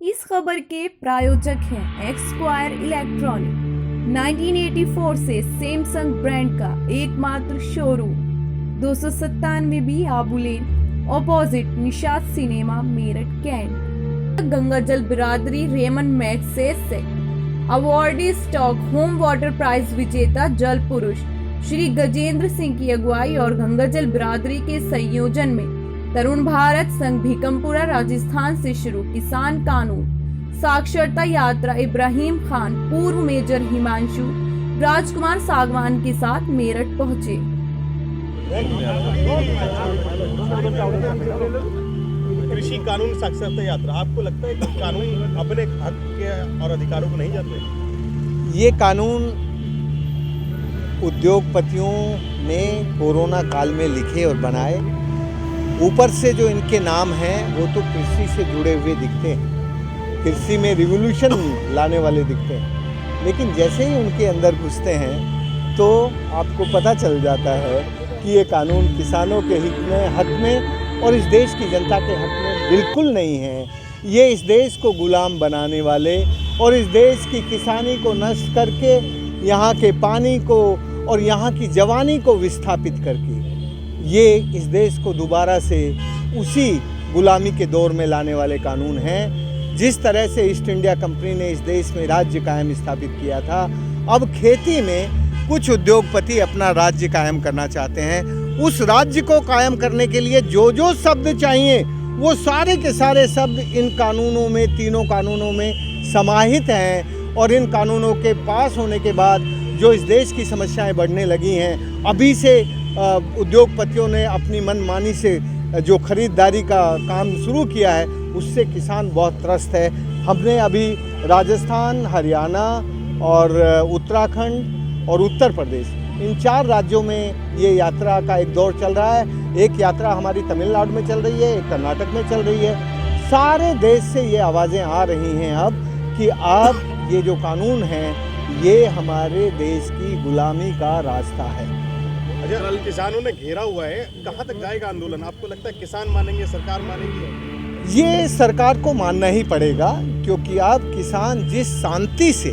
इस खबर के प्रायोजक हैं एक्सक्वायर इलेक्ट्रॉनिक। 1984 से सैमसंग ब्रांड का एकमात्र showroom 297 B Abu lane opposite Nishat cinema Meerut cantt. Gangajal बिरादरी रेमन मैग्सेस से awardee Stockholm water prize विजेता जल पुरुष श्री गजेंद्र सिंह की अगुवाई और गंगाजल बिरादरी के संयोजन में तरुण भारत संघ भीकमपुरा राजस्थान से शुरू किसान कानून साक्षरता यात्रा इब्राहिम खान पूर्व मेजर हिमांशु राजकुमार सागवान के साथ मेरठ पहुंचे। कृषि कानून साक्षरता यात्रा, आपको लगता है कि कानून अपने हक के और अधिकारों को नहीं जाते? ये कानून उद्योगपतियों ने कोरोना काल में लिखे और बनाए। ऊपर से जो इनके नाम हैं वो तो कृषि से जुड़े हुए दिखते हैं, कृषि में रिवोल्यूशन लाने वाले दिखते हैं, लेकिन जैसे ही उनके अंदर घुसते हैं तो आपको पता चल जाता है कि ये कानून किसानों के हक में और इस देश की जनता के हक में बिल्कुल नहीं है। ये इस देश को गुलाम बनाने वाले और इस देश की किसानी को नष्ट करके यहाँ के पानी को और यहाँ की जवानी को विस्थापित करके ये इस देश को दोबारा से उसी गुलामी के दौर में लाने वाले कानून हैं। जिस तरह से ईस्ट इंडिया कंपनी ने इस देश में राज्य कायम स्थापित किया था, अब खेती में कुछ उद्योगपति अपना राज्य कायम करना चाहते हैं। उस राज्य को कायम करने के लिए जो जो शब्द चाहिए वो सारे के सारे शब्द इन कानूनों में, तीनों कानूनों में समाहित हैं। और इन कानूनों के पास होने के बाद जो इस देश की समस्याएं बढ़ने लगी हैं, अभी से उद्योगपतियों ने अपनी मनमानी से जो खरीदारी का काम शुरू किया है उससे किसान बहुत त्रस्त है। हमने अभी राजस्थान, हरियाणा और उत्तराखंड और उत्तर प्रदेश, इन 4 राज्यों में ये यात्रा का एक दौर चल रहा है। एक यात्रा हमारी तमिलनाडु में चल रही है, एक कर्नाटक में चल रही है। सारे देश से ये आवाज़ें आ रही हैं अब कि अब ये जो कानून हैं ये हमारे देश की गुलामी का रास्ता है। कल किसानों ने घेरा हुआ है, कहाँ तक जाएगा आंदोलन? आपको लगता है किसान मानेंगे, सरकार मानेगी? ये सरकार को मानना ही पड़ेगा, क्योंकि अब किसान जिस शांति से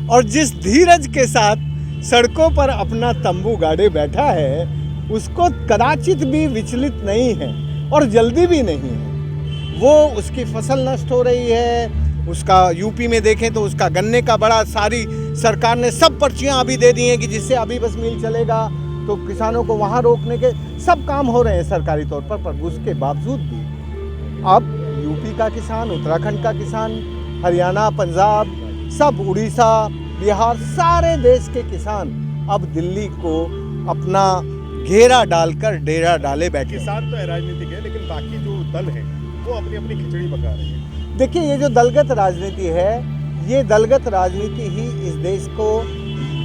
और जिस धीरज के साथ सड़कों पर अपना तंबू गाड़े बैठा है उसको कदाचित भी विचलित नहीं है और जल्दी भी नहीं है। वो उसकी फसल नष्ट हो रही है, उसका यूपी में देखें तो उसका गन्ने का बड़ा सारी सरकार ने सब पर्चियां अभी दे दी हैं कि जिससे अभी बस मिल चलेगा, तो किसानों को वहाँ रोकने के सब काम हो रहे हैं सरकारी तौर पर उसके बावजूद भी अब यूपी का किसान, उत्तराखंड का किसान, हरियाणा, पंजाब, सब उड़ीसा, बिहार, सारे देश के किसान अब दिल्ली को अपना घेरा डालकर डेरा डाले बैठे। किसान तो राजनीतिक है, लेकिन बाकी जो दल है वो अपनी अपनी खिचड़ी पका रहे हैं। देखिए, ये जो दलगत राजनीति है, ये दलगत राजनीति ही इस देश को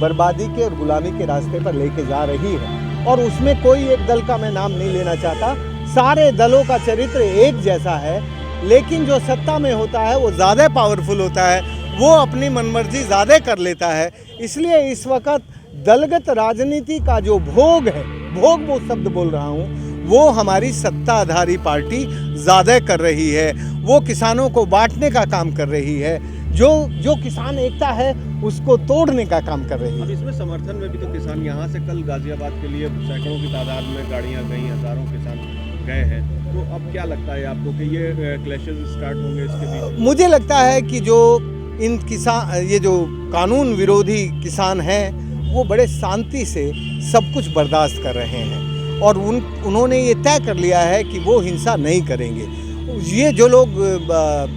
बर्बादी के और गुलामी के रास्ते पर लेके जा रही है। और उसमें कोई एक दल का मैं नाम नहीं लेना चाहता, सारे दलों का चरित्र एक जैसा है, लेकिन जो सत्ता में होता है वो ज़्यादा पावरफुल होता है, वो अपनी मनमर्जी ज़्यादा कर लेता है। इसलिए इस वक्त दलगत राजनीति का जो भोग है, भोग वो शब्द बोल रहा हूँ, वो हमारी सत्ताधारी पार्टी ज़्यादा कर रही है। वो किसानों को बांटने का काम कर रही है, जो किसान एकता है उसको तोड़ने का काम कर रही है। अब इसमें समर्थन में भी तो किसान यहाँ से कल गाजियाबाद के लिए सैकड़ों की तादाद में गाड़ियाँ गई, हजारों किसान गए हैं, तो अब क्या लगता है आपको कि ये क्लैशेस स्टार्ट होंगे इसके बीच? मुझे लगता है कि जो इन किसान, ये जो कानून विरोधी किसान हैं वो बड़े शांति से सब कुछ बर्दाश्त कर रहे हैं और उन्होंने ये तय कर लिया है कि वो हिंसा नहीं करेंगे। ये जो लोग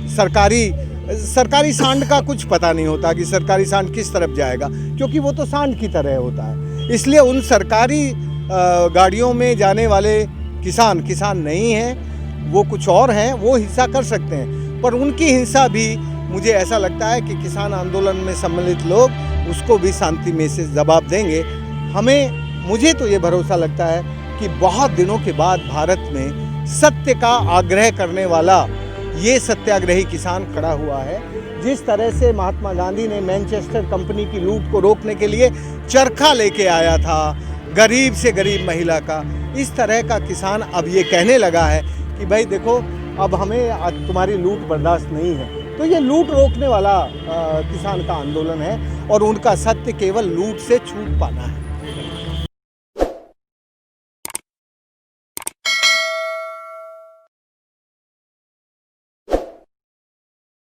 सरकारी सांड का कुछ पता नहीं होता कि सरकारी सांड किस तरफ जाएगा, क्योंकि वो तो सांड की तरह होता है। इसलिए उन सरकारी गाड़ियों में जाने वाले किसान नहीं हैं, वो कुछ और हैं, वो हिंसा कर सकते हैं, पर उनकी हिंसा भी मुझे ऐसा लगता है कि किसान आंदोलन में सम्मिलित लोग उसको भी शांति में से जवाब देंगे। मुझे तो ये भरोसा लगता है कि बहुत दिनों के बाद भारत में सत्य का आग्रह करने वाला ये सत्याग्रही किसान खड़ा हुआ है। जिस तरह से महात्मा गांधी ने मैनचेस्टर कंपनी की लूट को रोकने के लिए चरखा लेके आया था गरीब से गरीब महिला का, इस तरह का किसान अब ये कहने लगा है कि भाई देखो, अब हमें तुम्हारी लूट बर्दाश्त नहीं है। तो तो ये लूट रोकने वाला किसान का आंदोलन है और उनका सत्य केवल लूट से छूट पाना है।